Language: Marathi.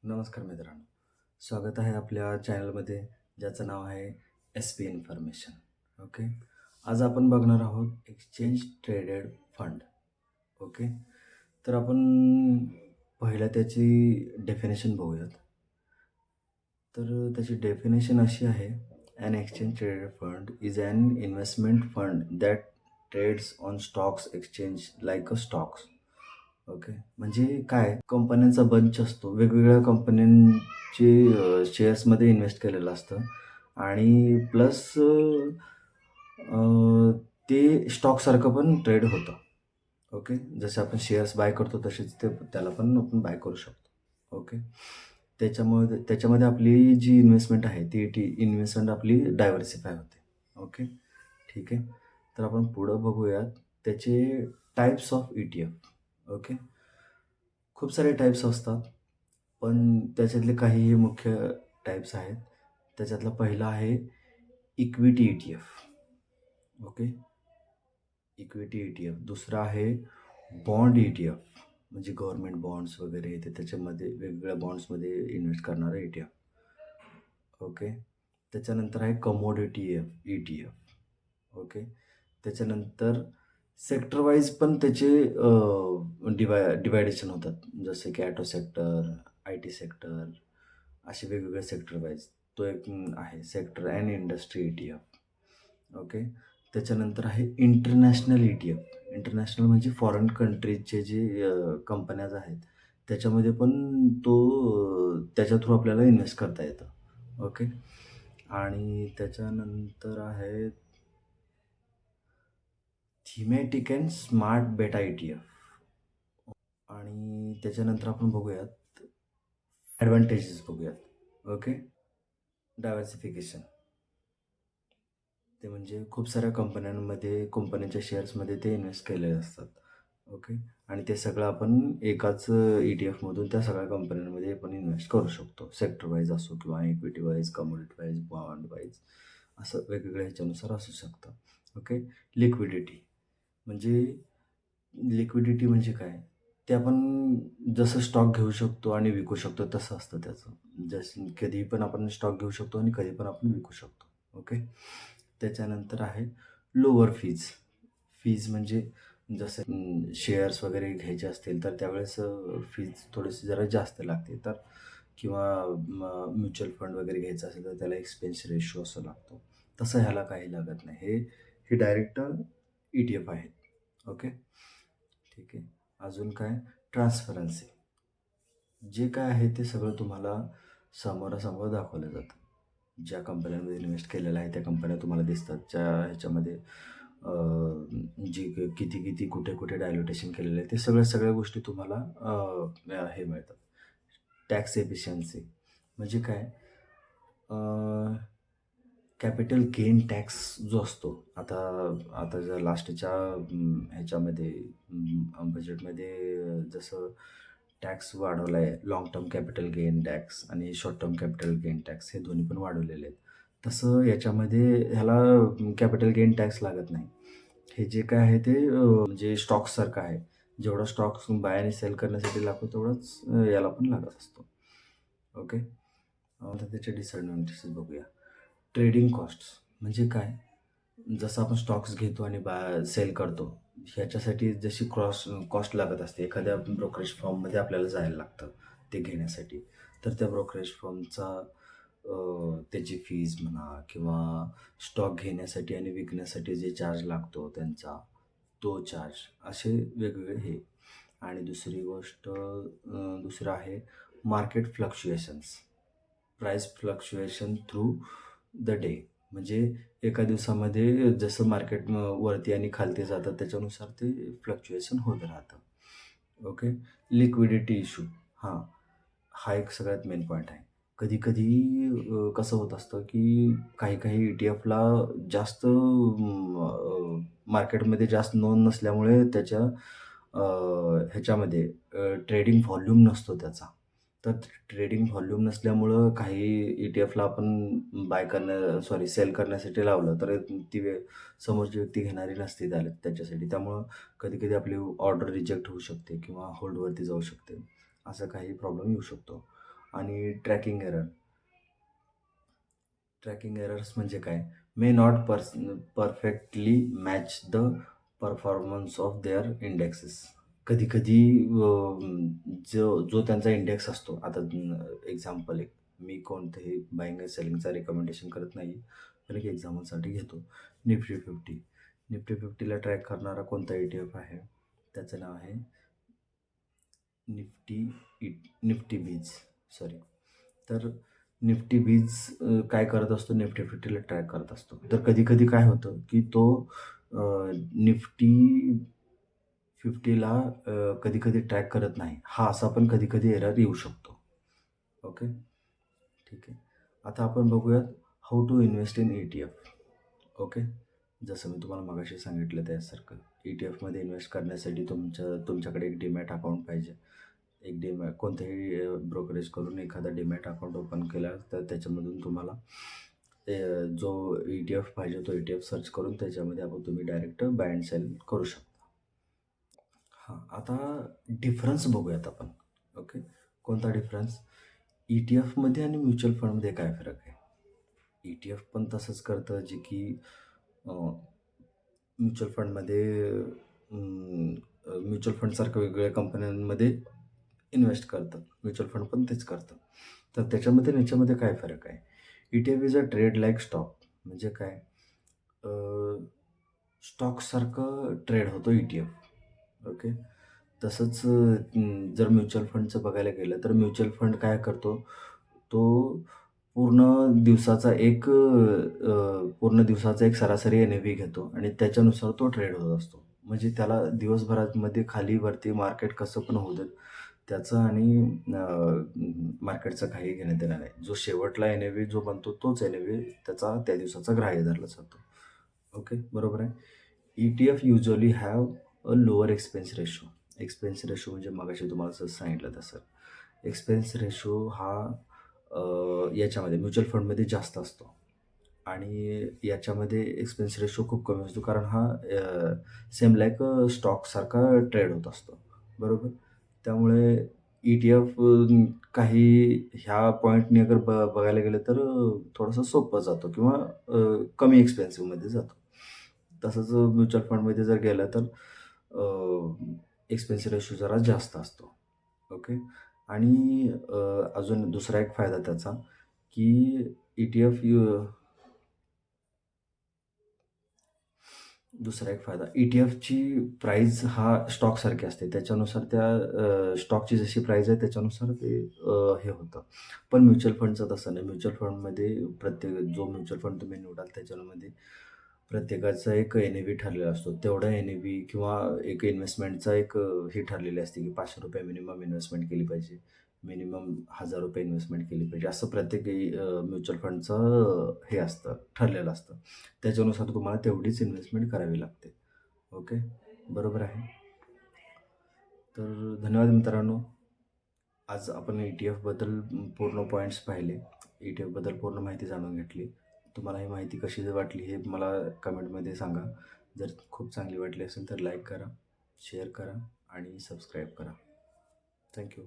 नमस्कार मित्रांनो. स्वागत आहे आपल्या चॅनलमध्ये ज्याचं नाव आहे SP इन्फॉर्मेशन. ओके. आज आपण बघणार आहोत एक्सचेंज ट्रेडेड फंड. ओके. तर आपण पहिलं त्याची डेफिनेशन बघूयात. तर त्याची डेफिनेशन अशी आहे, an exchange traded fund is an investment fund that trades on stocks exchange like a stocks. Okay. म्हणजे काय, कंपन्यांचा बंच असतो. वेगवेगळ्या कंपन्यांचे शेअर्समध्ये इन्व्हेस्ट केलेलं असतं आणि प्लस ते स्टॉकसारखं पण ट्रेड होतं. ओके. जसे आपण शेअर्स बाय करतो तसेच त्याला पण आपण बाय करू शकतो. ओके. त्याच्यामध्ये आपली जी इन्व्हेस्टमेंट आहे ती इन्व्हेस्टमेंट आपली डायव्हर्सिफाय होते. ओके. ठीक आहे. तर आपण पुढं बघूयात त्याचे टाइप्स ऑफ ETF. ओके. खूप सारे टाइप्स असतात, पण त्याच्यातले काही मुख्य टाइप्स आहेत. त्याच्यातला पहिला आहे equity ETF. Okay. Equity ETF. दुसरा आहे बॉन्ड ETF, म्हणजे गव्हर्नमेंट बॉन्ड्स वगैरे येते त्याच्यामध्ये वेगवेगळ्या बॉन्ड्समध्ये इन्व्हेस्ट करणारं ETF. ओके. त्याच्यानंतर आहे कमोडिटी ETF. ओके. त्याच्यानंतर सेक्टर वाईज पण त्याचे डिवायडेशन होतात. जसे की ॲटो सेक्टर, IT सेक्टर, असे वेगवेगळे सेक्टर वाईज. तो एक आहे sector and industry ETF. Okay. त्याच्यानंतर आहे इंटरनॅशनल ETF. इंटरनॅशनल म्हणजे फॉरेन कंट्रीजचे जे कंपन्याज आहेत, त्याच्यामध्ये पण त्याच्या थ्रू आपल्याला इन्व्हेस्ट करता येतं. ओके. आणि त्याच्यानंतर आहे थीमॅटिक अँड स्मार्ट बेटा ETF. आणि त्याच्यानंतर आपण बघूयात ॲडव्हांटेजेस बघूयात. ओके. डायव्हर्सिफिकेशन. ते म्हणजे खूप साऱ्या कंपन्यांच्या शेअर्समध्ये ते इन्व्हेस्ट केलेले असतात. ओके. आणि ते सगळं आपण एकाच ETFमधून त्या सगळ्या कंपन्यांमध्ये आपण इन्व्हेस्ट करू शकतो. सेक्टर वाईज असो किंवा equity wise, commodity wise, bond wise, असं वेगवेगळ्या ह्याच्यानुसार असू शकतं. ओके. लिक्विडिटी म्हणजे काय? ते आपण जसं स्टॉक घेऊ शकतो आणि विकू शकतो तसं असतं त्याचं. जसं कधीही पण आपण स्टॉक घेऊ शकतो आणि कधी पण आपण विकू शकतो. ओके. त्याच्यानंतर आहे लोअर फीज. फीज म्हणजे जसं शेअर्स वगैरे घ्यायचे असतील तर त्यावेळेस फीज थोडीशी जरा जास्त लागते. तर किंवा म्युच्युअल फंड वगैरे घ्यायचं असेल तर त्याला एक्सपेन्स रेशो असं लागतो. तसं ह्याला काही लागत नाही. हे डायरेक्ट ETF आहेत. ओके. ठीक आहे. अजून काय? ट्रान्सपरन्सी. जे काय आहे ते सगळं तुम्हाला समोरासमोर दाखवलं जातं. ज्या कंपन्यांमध्ये इन्व्हेस्ट केलेलं आहे त्या कंपन्या तुम्हाला दिसतात. ज्या ह्याच्यामध्ये जी किती कुठे डायल्युटेशन केलेलं आहे ते सगळ्या गोष्टी तुम्हाला हे मिळतात. टॅक्स एफिशियन्सी म्हणजे काय? कॅपिटल गेन टॅक्स जो असतो, आता ज्या लास्टच्या ह्याच्यामध्ये बजेटमध्ये जसं टॅक्स वाढवला आहे, long term capital gain tax आणि short term capital gain tax हे दोन्ही पण वाढवलेले आहेत. तसं याच्यामध्ये ह्याला कॅपिटल गेन टॅक्स लागत नाही. हे जे काय आहे ते म्हणजे स्टॉक्ससारखं आहे. जेवढा स्टॉक्स बाय आणि सेल करण्यासाठी लागतो तेवढाच याला पण लागत असतो. ओके. आता त्याचे डिसएडव्हांटेजेस बघूया. ट्रेडिंग कॉस्ट्स म्हणजे काय? जसं आपण स्टॉक्स घेतो आणि सेल करतो, ह्याच्यासाठी जशी कॉस्ट लागत असते, एखाद्या ब्रोकरेज फर्ममध्ये आपल्याला जायला लागतं ते घेण्यासाठी. तर त्या ब्रोकरेज फर्मचा त्याची फीज म्हणा किंवा स्टॉक घेण्यासाठी आणि विकण्यासाठी जे चार्ज लागतो त्यांचा, तो चार्ज, असे वेगवेगळे हे. आणि दुसरं आहे market fluctuations. Price fluctuation through the day. म्हणजे एका दिवसामध्ये जसं मार्केट वरती आणि खालती जातं त्याच्यानुसार ते फ्लक्च्युएशन होत राहतं. ओके. Liquidity issue. हां, हा एक सगळ्यात मेन पॉईंट आहे. कधी-कधी कसं होत असतं, की काही ETFला जास्त मार्केटमध्ये जास्त नोंद नसल्यामुळे त्याच्या ह्याच्यामध्ये ट्रेडिंग व्हॉल्यूम नसतो त्याचा. तर ट्रेडिंग व्हॉल्यूम नसल्यामुळं काही ETFला आपण सेल करण्यासाठी लावलं तर समोरची व्यक्ती घेणारी नसते त्याच्यासाठी. त्यामुळं कधी-कधी आपली ऑर्डर रिजेक्ट होऊ शकते किंवा होल्डवरती जाऊ शकते. असा काही प्रॉब्लेम येऊ शकतो. आणि ट्रॅकिंग एरर. ट्रॅकिंग एरर्स म्हणजे काय? May not perfectly match the performance of their indexes. कधी-कधी जो त्यांचा इंडेक्स असतो, आता एक्झाम्पल एक, मी कोणतेही बायिंग अँड सेलिंगचा रिकमेंडेशन करत नाही, पण एक एक्झाम्पलसाठी घेतो. निफ्टी 50. निफ्टी 50ला ट्रॅक करणारा कोणता ETF आहे? त्याचं नाव आहे निफ्टी बीज. सॉरी. तर निफ्टी बीज काय करत असतो? निफ्टी 50ला ट्रॅक करत असतो. तर कधी-कधी काय होतं, की तो निफ्टी 50ला कधी-कधी ट्रॅक करत नाही. हा असा पण कधी-कधी एरर येऊ शकतो. ओके. ठीक आहे. आता आपण बघूयात how to invest in ETF. Okay. जसं मी तुम्हाला मगाशी सांगितलं त्यासारखं ETF मध्ये इन्व्हेस्ट करण्यासाठी तुमच्याकडे एक डीमॅट अकाउंट पाहिजे. एक डीमॅट कोणत्याही ब्रोकरेज करून एखादा डीमॅट अकाउंट ओपन केला तर त्याच्यामधून तुम्हाला जो ETF पाहिजे तो ETF सर्च करून त्याच्यामध्ये तुम्ही डायरेक्ट बाय अँड सेल करू शकता. हां, आता डिफरन्स बघूयात आपण. ओके. कोणता डिफरन्स? ETF मध्ये आणि म्युच्युअल फंडमध्ये काय फरक आहे? ETF पण तसंच करतं जे की म्युच्युअल फंडमध्ये म्युच्युअल फंडसारखं वेगवेगळ्या कंपन्यांमध्ये इन्व्हेस्ट करतं. म्युच्युअल फंड पण तेच करतं. तर त्याच्यामध्ये आणि याच्यामध्ये काय फरक आहे? ETF is a trade like stock. म्हणजे काय? स्टॉकसारखं ट्रेड होतो ETF. ओके. तसंच जर म्युच्युअल फंडचं बघायला गेलं तर म्युच्युअल फंड काय करतो? तो पूर्ण दिवसाचा एक सरासरी NAV घेतो आणि त्याच्यानुसार तो ट्रेड होत असतो. म्हणजे त्याला दिवसभरामध्ये खाली-वरती मार्केट कसं पण होऊ देत, त्याचं आणि मार्केटचं काही घेणं-देणं नाही. जो शेवटला NAV जो बनतो तोच NAV त्याचा त्या दिवसाचा ग्राह्य धरला जातो. ओके, बरोबर आहे. ETF usually have a lower expense ratio. Expense ratio म्हणजे मगाशी तुम्हाला जसं सांगितलं तसं. एक्सपेन्स रेशो हा याच्यामध्ये म्युच्युअल फंडमध्ये जास्त असतो आणि याच्यामध्ये एक्सपेन्स रेशो खूप कमी असतो कारण हा सेम लाईक स्टॉकसारखा ट्रेड होत असतो. बरोबर. त्यामुळे ETF काही ह्या पॉईंटनी अगर बघायला गेलं तर थोडंसं सोपं जातो किंवा कमी एक्सपेन्सिव्हमध्ये जातो. तसंच म्युच्युअल फंडमध्ये जर गेलं तर एक्सपेन्स रेशो जरा जास्त असतो. ओके. आणि अजून दुसरा एक फायदा त्याचा, की ETF दुसरा एक फायदा, ETFची प्राईस हा स्टॉकसारखी असते. त्याच्यानुसार त्या स्टॉकची जशी प्राईस आहे त्याच्यानुसार ते हे होतं. पण म्युच्युअल फंडचं तसं नाही. म्युच्युअल फंडमध्ये जो म्युच्युअल फंड तुम्ही निवडाल त्याच्यामध्ये प्रत्येकाचा एक NAV ठरलेला असतो. तेवढा NAV किंवा एक इन्व्हेस्टमेंटचा एक हे ठरलेली असते, की ₹500 मिनिमम इन्व्हेस्टमेंट केली पाहिजे. मिनिमम ₹1000 इन्व्हेस्टमेंट केली पाहिजे. असं प्रत्येक म्युच्युअल फंडचं हे असतं, ठरलेलं असतं. त्याच्यानुसार तुम्हाला तेवढीच इन्व्हेस्टमेंट करावी लागते. ओके, बरोबर आहे. तर धन्यवाद मित्रांनो. आज आपण ETF बद्दल पूर्ण पॉईंट्स पाहिले. ETF बद्दल पूर्ण माहिती जाणून घेतली. तुम्हाला ही माहिती कशी वाटली हे मला कमेंटमध्ये सांगा. जर खूप चांगली वाटली असेल तर लाईक करा, शेअर करा आणि सबस्क्राईब करा. Thank you.